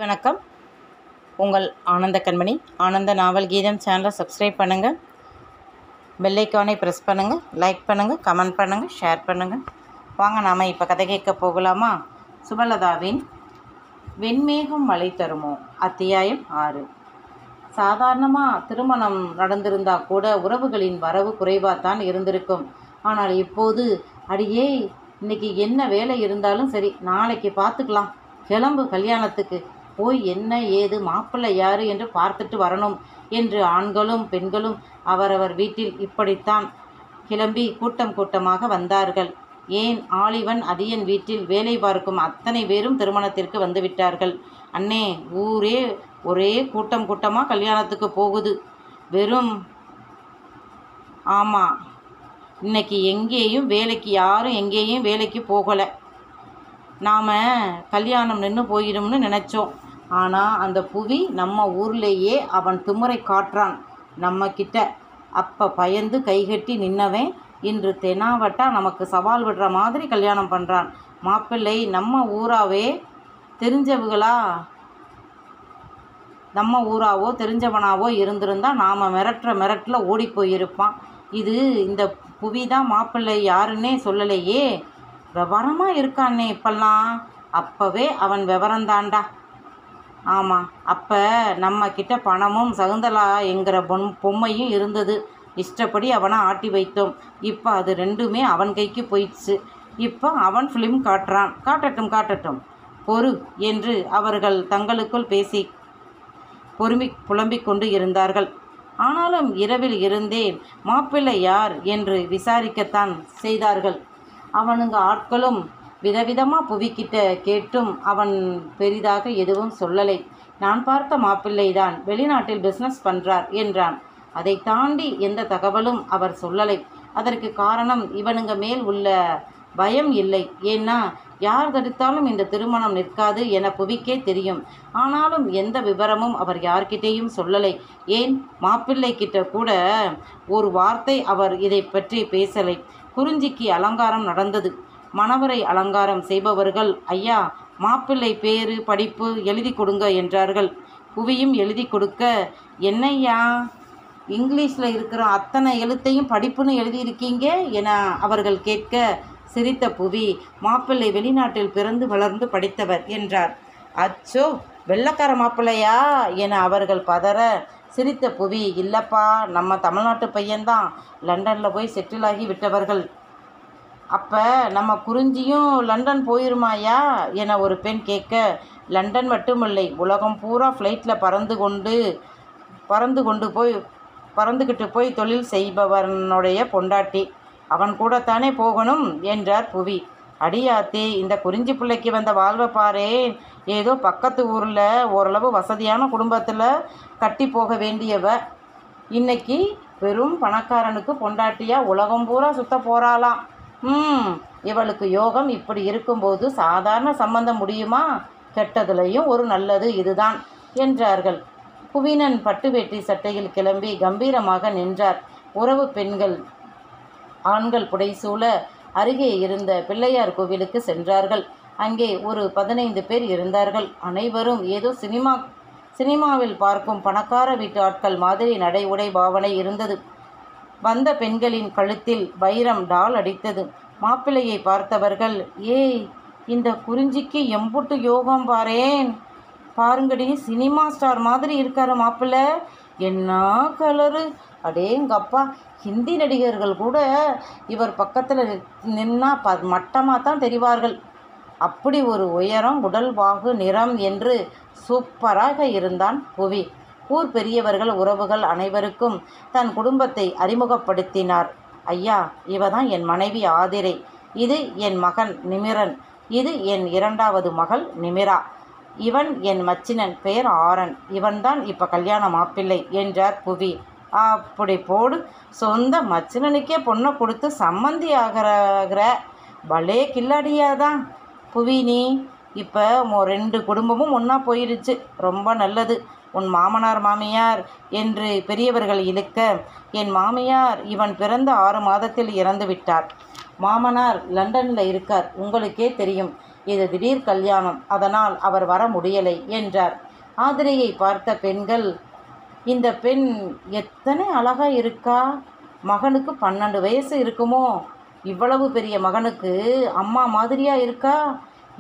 வணக்கம். உங்கள் ஆனந்த கண்மணி ஆனந்த நாவல் கீதம் சேனலை சப்ஸ்கிரைப் பண்ணுங்கள், பெல் ஐக்கானை ப்ரெஸ் பண்ணுங்கள், லைக் பண்ணுங்கள், கமெண்ட் பண்ணுங்கள், ஷேர் பண்ணுங்கள். வாங்க நாம் இப்போ கதை கேட்க போகலாமா? சுபலதாவின் வெண்மேகம் மழை தருமோ அத்தியாயம் 6. சாதாரணமாக திருமணம் நடந்திருந்தால் கூட உறவுகளின் வரவு குறைவாகத்தான் இருந்திருக்கும். ஆனால் இப்போது அடியே, இன்னைக்கு என்ன வேலை இருந்தாலும் சரி, நாளைக்கு பார்த்துக்கலாம், கிளம்பு, கல்யாணத்துக்கு போய் என்ன ஏது மாப்பிள்ளை யாரு என்று பார்த்துட்டு வரணும் என்று ஆண்களும் பெண்களும் அவரவர் வீட்டில் இப்படித்தான் கிளம்பி கூட்டம் கூட்டமாக வந்தார்கள். ஏன், ஆலிவன் அதியன் வீட்டில் வேலை பார்க்கும் அத்தனை பேரும் திருமணத்திற்கு வந்துவிட்டார்கள். அண்ணே, ஊரே ஒரே கூட்டம் கூட்டமாக கல்யாணத்துக்கு போகுது. வெறும் ஆமாம், இன்னைக்கு எங்கேயும் வேலைக்கு யாரும் எங்கேயும் வேலைக்கு போகலை. நாம் கல்யாணம் நின்று போயிடும்னு நினச்சோம். ஆனால் அந்த புவி நம்ம ஊர்லேயே அவன் திமுறை காட்டுறான் நம்ம கிட்ட. அப்போ பயந்து கைகட்டி நின்னவன் இன்று தெனாவட்டா நமக்கு சவால் விடுற மாதிரி கல்யாணம் பண்ணுறான். மாப்பிள்ளை நம்ம ஊராவே தெரிஞ்சவனாவோ இருந்திருந்தால் நாம் மிரட்டில் ஓடி போயிருப்பான். இந்த புவி தான் மாப்பிள்ளை யாருன்னே சொல்லலையே, விவரமாக இருக்கானே இப்பெல்லாம். அப்போவே அவன் விவரந்தாண்டா. ஆமாம், அப்போ நம்ம கிட்ட பணமும் சகுந்தலா என்கிற பொம்மையும் இருந்தது. இஷ்டப்படி அவனை ஆட்டி வைத்தோம். இப்போ அது ரெண்டுமே அவன் கைக்கு போயிடுச்சு. இப்போ அவன் ஃபிலிம் காட்டுறான். காட்டட்டும் பொறு என்று அவர்கள் தங்களுக்குள் பேசி புலம்பிக் கொண்டு இருந்தார்கள். ஆனாலும் இரவில் இருந்தேன் மாப்பிள்ளை யார் என்று விசாரிக்கத்தான் செய்தார்கள். அவனுங்க ஆட்களும் விதவிதமாக புவிக்கிட்ட கேட்டும் அவன் பெரிதாக எதுவும் சொல்லலை. நான் பார்த்த மாப்பிள்ளை தான் வெளிநாட்டில் பிஸ்னஸ் பண்ணுறார் என்றான். அதை தாண்டி எந்த தகவலும் அவர் சொல்லலை. அதற்கு காரணம் இவனுங்க மேல் உள்ள பயம் இல்லை. ஏன்னா யார் தடுத்தாலும் இந்த திருமணம் நிற்காது என புவிக்கே தெரியும். ஆனாலும் எந்த விவரமும் அவர் யார்கிட்டையும் சொல்லலை. ஏன், மாப்பிள்ளை கிட்ட கூட ஒரு வார்த்தை அவர் இதை பற்றி பேசலை. குறிஞ்சிக்கு அலங்காரம் நடந்தது. மணவரை அலங்காரம் செய்பவர்கள், ஐயா, மாப்பிள்ளை பேரு படிப்பு எழுதி கொடுங்க என்றார்கள். புவியும் எழுதி கொடுக்க, என்னையா இங்கிலீஷில் இருக்கிற அத்தனை எழுத்தையும் படிப்புன்னு எழுதியிருக்கீங்க என அவர்கள் கேட்க, சிரித்த புவி, மாப்பிள்ளை வெளிநாட்டில் பிறந்து வளர்ந்து படித்தவர் என்றார். அச்சோ, வெள்ளக்கார மாப்பிள்ளையா என அவர்கள் பதற, சிரித்த புவி, இல்லப்பா, நம்ம தமிழ்நாட்டு பையன்தான், லண்டனில் போய் செட்டில் ஆகி விட்டவர்கள். அப்போ நம்ம குறிஞ்சியும் லண்டன் போயிருமாயா என ஒரு பெண் கேட்க, லண்டன் மட்டுமில்லை, உலகம் பூரா ஃப்ளைட்டில் பறந்துக்கிட்டு போய் தொழில் செய்பவனுடைய பொண்டாட்டி, அவன் கூடத்தானே போகணும் என்றார் புவி. அடியாத்தே, இந்த குறிஞ்சி பிள்ளைக்கு வந்த வாழ்வை பாரே, ஏதோ பக்கத்து ஊரில் ஓரளவு வசதியான குடும்பத்தில் கட்டி போக வேண்டியவ இன்னைக்கு வெறும் பணக்காரனுக்கு பொண்டாட்டியாக உலகம் பூரா சுத்த போகிறாளாம். இவளுக்கு யோகம் இப்படி இருக்கும்போது சாதாரண சம்பந்தம் முடியுமா? கெட்டதுலையும் ஒரு நல்லது இதுதான் என்றார்கள். புவினன் பட்டு வேட்டி சட்டையில் கிளம்பி கம்பீரமாக நின்றார். உறவு பெண்கள் ஆண்கள் புடைசூழ அருகே இருந்த பிள்ளையார் கோவிலுக்கு சென்றார்கள். அங்கே ஒரு 15 பேர் இருந்தார்கள். அனைவரும் ஏதோ சினிமாவில் பார்க்கும் பணக்கார வீட்டு ஆட்கள் மாதிரி நடை உடை பாவனை இருந்தது. வந்த பெண்களின் கழுத்தில் வைரம் டால் அடித்தது. மாப்பிள்ளையை பார்த்தவர்கள், ஏய், இந்த குறிஞ்சிக்கு எம்புட்டு யோகம் பாரேன், பாருங்கடி, சினிமா ஸ்டார் மாதிரி இருக்காரு மாப்பிள்ளை, என்ன கலரு, அடேங்கப்பா, ஹிந்தி நடிகர்கள் கூட இவர் பக்கத்தில் நின்னா மட்டமாக தான் தெரிவார்கள். அப்படி ஒரு உயரம், உடல் வாகு, நிறம் என்று சூப்பராக இருந்தான் புவி. ஊர் பெரியவர்கள் உறவுகள் அனைவருக்கும் தன் குடும்பத்தை அறிமுகப்படுத்தினார். ஐயா, இவதான் என் மனைவி ஆதிரை, இது என் மகன் நிமிரன், இது என் 2வது மகள் நிமிரா, இவன் என் மச்சினன், பெயர் ஆரன், இவன்தான் இப்போ கல்யாண மாப்பிள்ளை என்றார் புவி. அப்படி போடு, சொந்த மச்சினனுக்கே பொண்ணை கொடுத்து சம்மந்தி ஆகிற பலே கில்லாடியாதான் புவி நீ. இப்போ 2 குடும்பமும் ஒன்றா போயிடுச்சு, ரொம்ப நல்லது. உன் மாமனார் மாமியார் என்று பெரியவர்கள் இழுக்க, என் மாமியார் இவன் பிறந்த 6 மாதத்தில் இறந்து விட்டார். மாமனார் லண்டனில் இருக்கார், உங்களுக்கே தெரியும். இது திடீர் கல்யாணம், அதனால் அவர் வர முடியலை என்றார். ஆதிரையை பார்த்த பெண்கள், இந்த பெண் எத்தனை அழகா இருக்கா, மகனுக்கு 12 வயசு இருக்குமோ, இவ்வளவு பெரிய மகனுக்கு அம்மா மாதிரியா இருக்கா,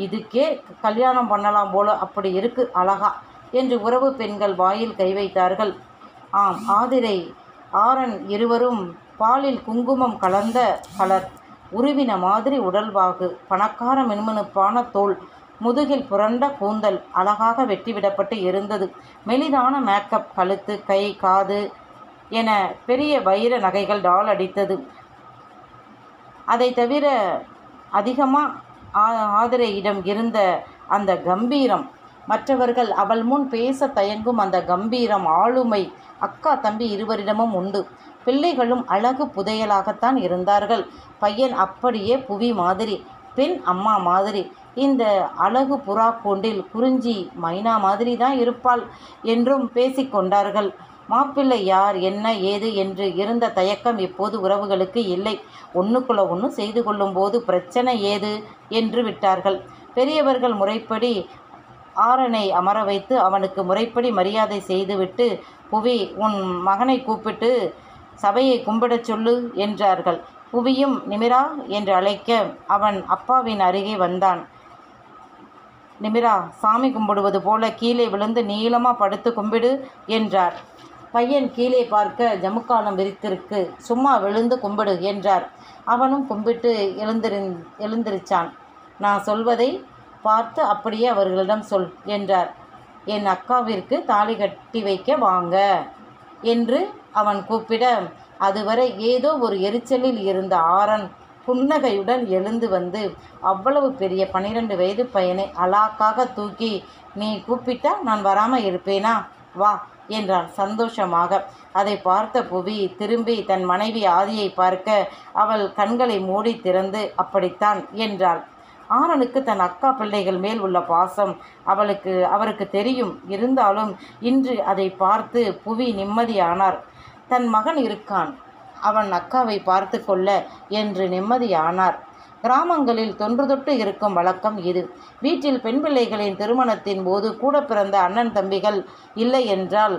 இதுக்கே கல்யாணம் பண்ணலாம் போல, அப்படி இருக்கு அழகா என்று உறவு பெண்கள் வாயில் கை வைத்தார்கள். ஆம், ஆதிரை ஆரன் இருவரும் பாலில் குங்குமம் கலந்த கலர், உருவின மாதிரி உடல்வாகு, பணக்கார மினுமினுப்பான தோல், முதுகில் புரண்ட கூந்தல் அழகாக வெட்டிவிடப்பட்டு இருந்தது. மெலிதான மேக்கப், கழுத்து, கை, காது என பெரிய வைர நகைகள் டால் அடித்தது. அதை தவிர அதிகமாக ஆதிரையிடம் இருந்த அந்த கம்பீரம், மற்றவர்கள் அவள் முன் பேச தயங்கும் அந்த கம்பீரம், ஆளுமை அக்கா தம்பி இருவரிடமும் உண்டு. பிள்ளைகளும் அழகு புதையலாகத்தான் இருந்தார்கள். பையன் அப்படியே புவி மாதிரி, பெண் அம்மா மாதிரி. இந்த அழகு புறா கூண்டில் குறிஞ்சி மைனா மாதிரி தான் இருப்பாள் என்றும் பேசிக்கொண்டார்கள். மாப்பிள்ளை யார், என்ன ஏது என்று இருந்த தயக்கம் இப்போது உறவுகளுக்கு இல்லை. ஒன்றுக்குள்ள ஒன்று செய்து கொள்ளும் போது பிரச்சனை ஏது என்று விட்டார்கள். பெரியவர்கள் முறைப்படி ஆரனை அமர வைத்து அவனுக்கு முறைப்படி மரியாதை செய்துவிட்டு, புவி, உன் மகனை கூப்பிட்டு சபையை கும்பிடச் சொல்லு என்றார்கள். புவியும் நிமிரா என்று அழைக்க அவன் அப்பாவின் அருகே வந்தான். நிமிரா, சாமி கும்பிடுவது போல கீழே விழுந்து நீளமாக படுத்து கும்பிடு என்றார். பையன் கீழே பார்க்க ஜமுக்காலம் விரித்திருக்கு, சும்மா விழுந்து கும்பிடு என்றார். அவனும் கும்பிட்டு எழுந்திருச்சான். நான் சொல்வதை பார்த்து அப்படியே அவர்களிடம் சொல் என்றார். என் அக்காவிற்கு தாலி கட்டி வைக்க வாங்க என்று அவன் கூப்பிட, அதுவரை ஏதோ ஒரு எரிச்சலில் இருந்த ஆரன் புன்னகையுடன் எழுந்து வந்து அவ்வளவு பெரிய 12 வயது பையனை அலாக்காக தூக்கி, நீ கூப்பிட்டா நான் வராமல் இருப்பேனா, வா என்றான் சந்தோஷமாக. அதை பார்த்த புவி திரும்பி தன் மனைவி ஆதியை பார்க்க அவள் கண்களை மூடி திறந்து அப்படித்தான் என்றாள். ஆரனுக்கு தன் அக்கா பிள்ளைகள் மேல் உள்ள பாசம் அவருக்கு தெரியும். இருந்தாலும் இன்று அதை பார்த்து புவி நிம்மதியானார். தன் மகன் இருக்கான், அவன் அக்காவை பார்த்து கொள்ள என்று நிம்மதியானார். கிராமங்களில் தொன்று தொட்டு இருக்கும் வழக்கம் இது. வீட்டில் பெண் பிள்ளைகளின் திருமணத்தின் போது கூட பிறந்த அண்ணன் தம்பிகள் இல்லை என்றால்,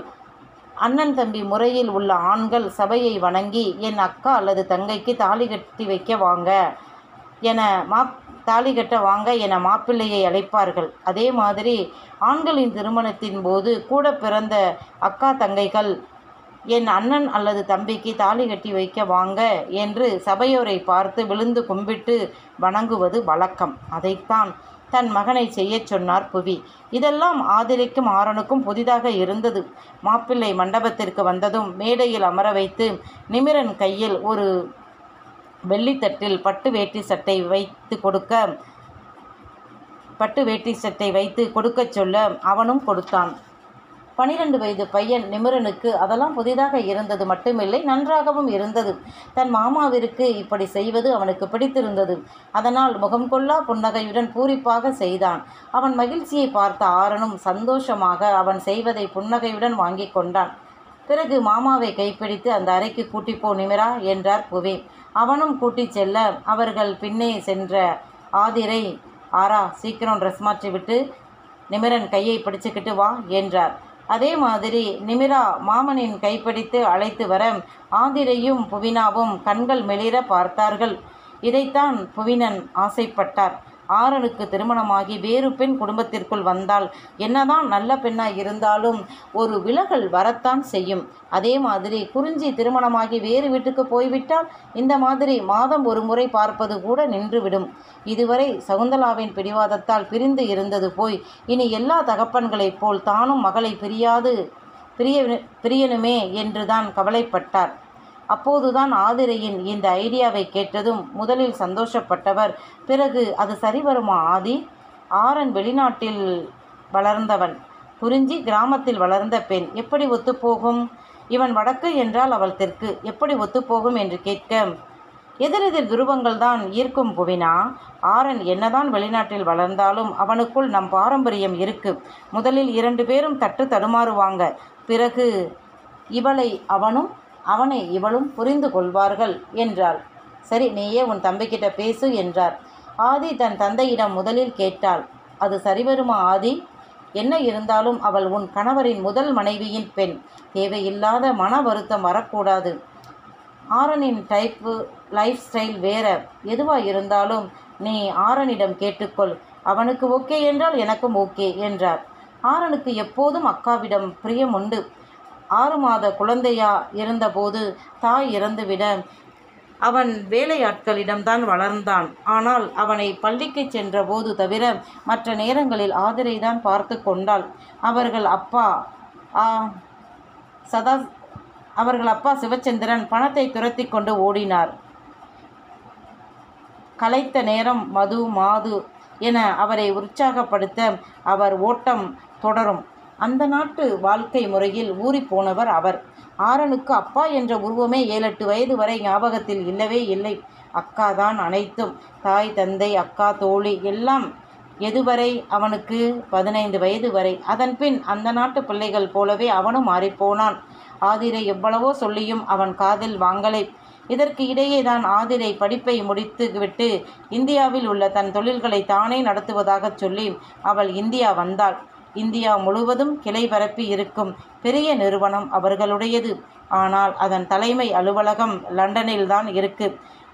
அண்ணன் தம்பி முறையில் உள்ள ஆண்கள் சபையை வணங்கி, என் அக்கா அல்லது தங்கைக்கு தாலி கட்ட வாங்க என மாப்பிள்ளையை அழைப்பார்கள். அதே மாதிரி ஆண்களின் திருமணத்தின் போது கூட பிறந்த அக்கா தங்கைகள், என் அண்ணன் அல்லது தம்பிக்கு தாலி கட்டி வைக்க வாங்க என்று சபையோரை பார்த்து விழுந்து கும்பிட்டு வணங்குவது வழக்கம். அதைத்தான் தன் மகனை செய்யச் சொன்னார் புவி. இதெல்லாம் ஆதிரைக்கும் ஆரனுக்கும் புதிதாக இருந்தது. மாப்பிள்ளை மண்டபத்திற்கு வந்ததும் மேடையில் அமர வைத்து நிமிரன் கையில் ஒரு வெள்ளித்தட்டில் பட்டு வேட்டி சட்டை வைத்து கொடுக்கச் சொல்ல அவனும் கொடுத்தான். 12 வயது பையன் நிமிரனுக்கு அதெல்லாம் புதிதாக இருந்தது மட்டுமில்லை, நன்றாகவும் இருந்தது. தன் மாமாவிற்கு இப்படி செய்வது அவனுக்கு பிடித்திருந்தது. அதனால் முகம் கொள்ளா புன்னகையுடன் பூரிப்பாக செய்தான். அவன் மகிழ்ச்சியை பார்த்த ஆரனும் சந்தோஷமாக அவன் செய்வதை புன்னகையுடன் வாங்கி கொண்டான். பிறகு மாமாவை கைப்பிடித்து அந்த அறைக்கு கூட்டிப்போ நிமிரா என்றார் புவி. அவனும் கூட்டிச் செல்ல அவர்கள் பின்னே சென்ற ஆதிரை, ஆரா, சீக்கிரம் ட்ரெஸ் மாற்றிவிட்டு நிமிரன் கையை பிடிச்சுக்கிட்டு வா என்றார். அதே மாதிரி நிமிரா மாமனின் கைப்பிடித்து அழைத்து வர ஆதிரையும் புவினாவும் கண்கள் மெளிர பார்த்தார்கள். இதைத்தான் புவினன் ஆசைப்பட்டார். ஆரனுக்கு திருமணமாகி வேறு பெண் குடும்பத்திற்குள் வந்தால் என்னதான் நல்ல பெண்ணாய் இருந்தாலும் ஒரு விலகல் வரத்தான் செய்யும். அதே மாதிரி குறிஞ்சி திருமணமாகி வேறு வீட்டுக்கு போய்விட்டால் இந்த மாதிரி மாதம் ஒரு முறை பார்ப்பது கூட நின்றுவிடும். இதுவரை சகுந்தலாவின் பிடிவாதத்தால் பிரிந்து இருந்தது போய் இனி எல்லா தகப்பன்களைப் போல் தானும் மகளை பிரியணுமே என்றுதான் கவலைப்பட்டார். அப்போதுதான் ஆதிரையின் இந்த ஐடியாவை கேட்டதும் முதலில் சந்தோஷப்பட்டவர், பிறகு அது சரி வருமா ஆதி? ஆரன் வெளிநாட்டில் வளர்ந்தவன், குறிஞ்சி கிராமத்தில் வளர்ந்த பெண், எப்படி ஒத்துப்போகும்? இவன் வடக்கு என்றால் அவள் தெற்கு, எப்படி ஒத்துப்போகும் என்று கேட்க, எதிரெதிர் துருவங்கள் தான் ஈர்க்கும் புவினா. ஆரன் என்னதான் வெளிநாட்டில் வளர்ந்தாலும் அவனுக்குள் நம் பாரம்பரியம் இருக்கு. முதலில் 2 பேரும் தடுமாறுவாங்க, பிறகு இவளை அவனும் அவனை இவளும் புரிந்து கொள்வார்கள் என்றாள். சரி, நீயே உன் தம்பிக்கிட்ட பேசு என்றார். ஆதி தன் தந்தையிடம் முதலில் கேட்டாள். அது சரிவருமா ஆதி? என்ன இருந்தாலும் அவள் உன் கணவரின் முதல் மனைவியின் பெண். தேவையில்லாத மன வருத்தம் வரக்கூடாது. ஆரனின் லைஃப் ஸ்டைல் வேற. எதுவாக இருந்தாலும் நீ ஆரனிடம் கேட்டுக்கொள். அவனுக்கு ஓகே என்றால் எனக்கும் ஓகே என்றார். ஆரனுக்கு எப்போதும் அக்காவிடம் பிரியம் உண்டு. 6 மாத குழந்தையா இருந்தபோது தாய் இறந்துவிட அவன் வேலையாட்களிடம்தான் வளர்ந்தான். ஆனால் அவனை பள்ளிக்கு சென்றபோது தவிர மற்ற நேரங்களில் ஆதிரைதான் பார்த்து கொண்டாள். அவர்கள் அப்பா சிவச்சந்திரன் பணத்தை துரத்தி கொண்டு ஓடினார். கலைத்த நேரம் மது மாது என அவரை உற்சாகப்படுத்த அவர் ஓட்டம் தொடரும். அந்த நாட்டு வாழ்க்கை முறையில் ஊறி போனவர் அவர். ஆரனுக்கு அப்பா என்ற உருவமே 7-8 வயது வரை ஞாபகத்தில் இல்லவே இல்லை. அக்கா தான் அனைத்தும். தாய், தந்தை, அக்கா, தோழி எல்லாம். எதுவரை? அவனுக்கு 15 வயது வரை. அதன்பின் அந்த நாட்டு பிள்ளைகள் போலவே அவனும் மாறிப்போனான். ஆதிரை எவ்வளவோ சொல்லியும் அவன் காதில் வாங்கலை. இதற்கு இடையே தான் ஆதிரை படிப்பை முடித்து விட்டு இந்தியாவில் உள்ள தன் தொழில்களை தானே நடத்துவதாகச் சொல்லி அவள் இந்தியா வந்தாள். இந்தியா முழுவதும் கிளை பரப்பி இருக்கும் பெரிய நிறுவனம் அவர்களுடையது. ஆனால் அதன் தலைமை அலுவலகம் லண்டனில்தான் இருக்கு.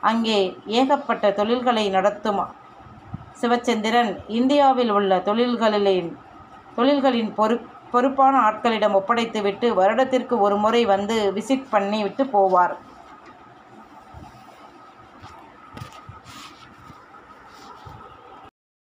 அங்கே ஏகப்பட்ட தொழில்களை நடத்தும் சிவச்சந்திரன் இந்தியாவில் உள்ள தொழில்களின் பொறுப்பான ஆட்களிடம் ஒப்படைத்துவிட்டு வருடத்திற்கு ஒரு முறை வந்து விசிட் பண்ணி விட்டு போவார்.